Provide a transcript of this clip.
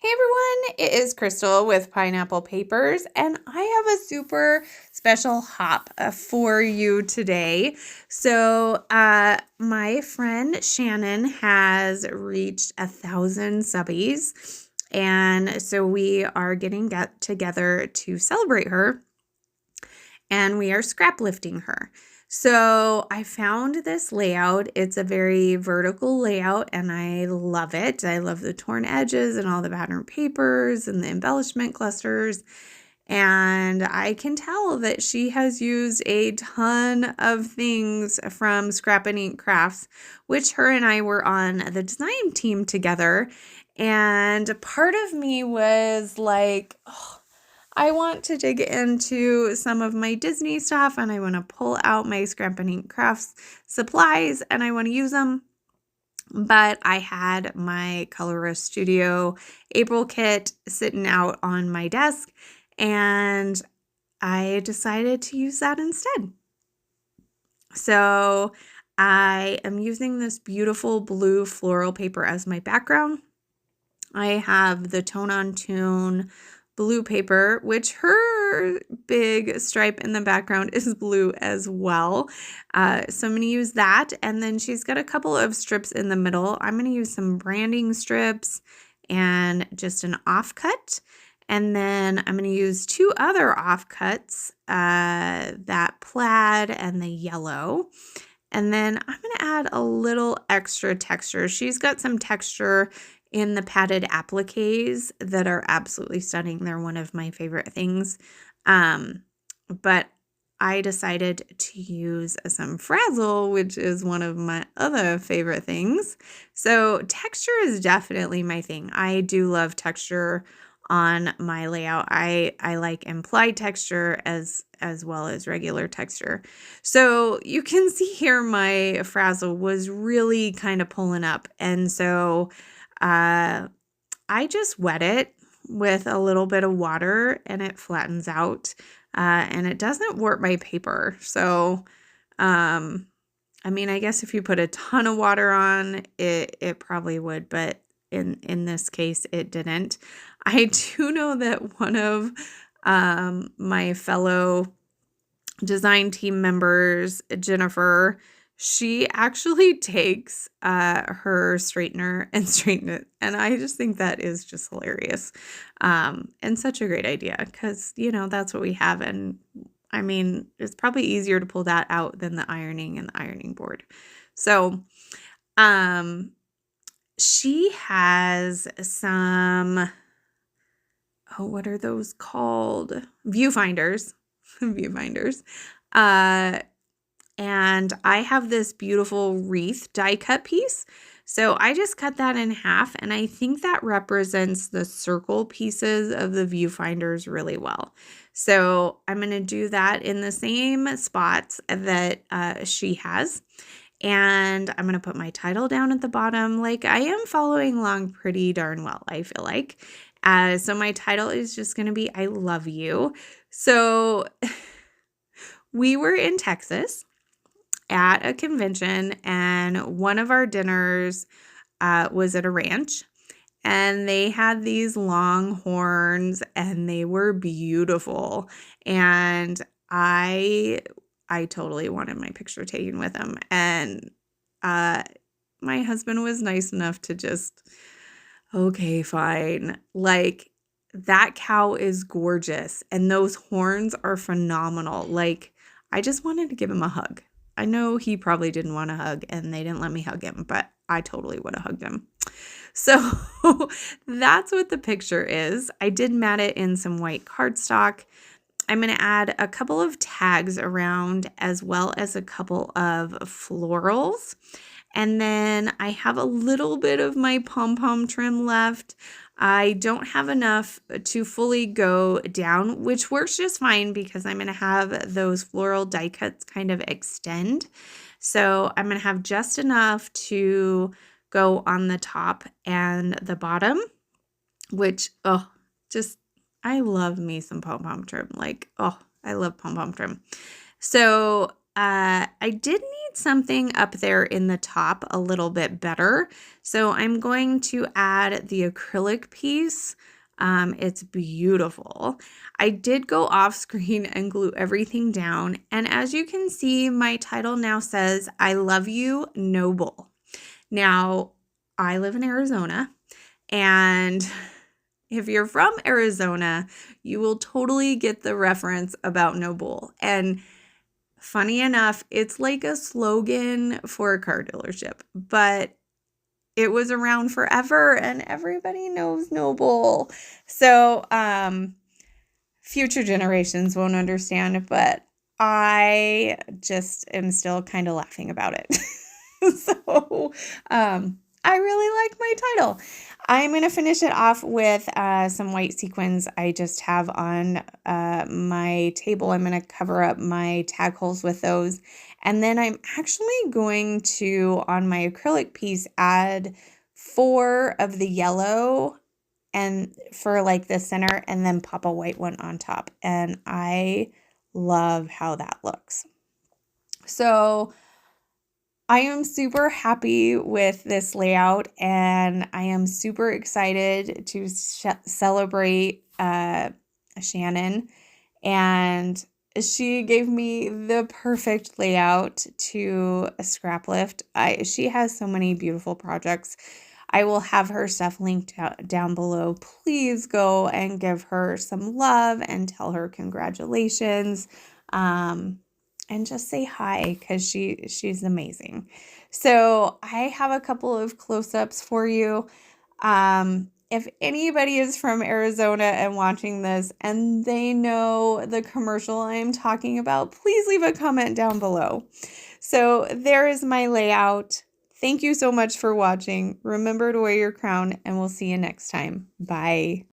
Hey everyone, it is Crystal with Pineapple Papers, and I have a super special hop for you today. My friend Shannon has reached 1,000 subbies, and so we are getting together to celebrate her, and we are scrap lifting her. So I found this layout. It's a very vertical layout and I love it. I love the torn edges and all the pattern papers and the embellishment clusters. And I can tell that she has used a ton of things from Scrap and Ink Crafts, which her and I were on the design team together. And part of me was like, oh, I want to dig into some of my Disney stuff and I want to pull out my Scrap and Ink Crafts supplies and I want to use them. But I had my Colorist Studio April kit sitting out on my desk and I decided to use that instead. So I am using this beautiful blue floral paper as my background. I have the Tone on Tune blue paper, which her big stripe in the background is blue as well. So I'm going to use that. And then she's got a couple of strips in the middle. I'm going to use some branding strips and just an offcut. And then I'm going to use two other offcuts, that plaid and the yellow. And then I'm going to add a little extra texture. She's got some texture in the padded appliques that are absolutely stunning. They're one of my favorite things. But I decided to use some frazzle, which is one of my other favorite things. So texture is definitely my thing. I do love texture on my layout. I like implied texture as well as regular texture. So you can see here my frazzle was really kind of pulling up. And so I just wet it with a little bit of water and it flattens out and it doesn't warp my paper. So, I mean, I guess if you put a ton of water on it probably would, but in this case, it didn't. I do know that one of my fellow design team members, Jennifer, she actually takes her straightener and straighten it. And I just think that is just hilarious and such a great idea because, you know, that's what we have. And I mean, it's probably easier to pull that out than the ironing and the ironing board. So she has some, oh, what are those called? Viewfinders. Viewfinders. And I have this beautiful wreath die cut piece. So I just cut that in half and I think that represents the circle pieces of the viewfinders really well. So I'm going to do that in the same spots that she has. And I'm going to put my title down at the bottom. Like I am following along pretty darn well, I feel like. So my title is just going to be I Love You. So we were in Texas at a convention and one of our dinners was at a ranch and they had these long horns and they were beautiful and I totally wanted my picture taken with them and my husband was nice enough to just, okay, fine. Like that cow is gorgeous and those horns are phenomenal. Like I just wanted to give him a hug. I know he probably didn't want a hug and they didn't let me hug him, but I totally would have hugged him. So that's what the picture is. I did mat it in some white cardstock. I'm going to add a couple of tags around as well as a couple of florals. And then I have a little bit of my pom-pom trim left. I don't have enough to fully go down, which works just fine because I'm going to have those floral die cuts kind of extend. So I'm going to have just enough to go on the top and the bottom, which, oh, just, I love me some pom-pom trim. Like, oh, I love pom-pom trim. So I did need something up there in the top a little bit better. So I'm going to add the acrylic piece. It's beautiful. I did go off screen and glue everything down. And as you can see, my title now says, I love you, Noble. Now, I live in Arizona, and if you're from Arizona, you will totally get the reference about Noble. And funny enough, it's like a slogan for a car dealership, but it was around forever and everybody knows Noble. So, future generations won't understand, but I just am still kind of laughing about it. So, I really like my title. I'm going to finish it off with some white sequins I just have on my table. I'm going to cover up my tag holes with those. And then I'm actually going to, on my acrylic piece, add 4 of the yellow and for like the center, and then pop a white one on top. And I love how that looks. So I am super happy with this layout, and I am super excited to celebrate Shannon. And she gave me the perfect layout to a scrap lift. She has so many beautiful projects. I will have her stuff linked down below. Please go and give her some love and tell her congratulations. And just say hi, because she's amazing. So I have a couple of close-ups for you. If anybody is from Arizona and watching this and they know the commercial I am talking about, please leave a comment down below. So there is my layout. Thank you so much for watching. Remember to wear your crown, and we'll see you next time. Bye.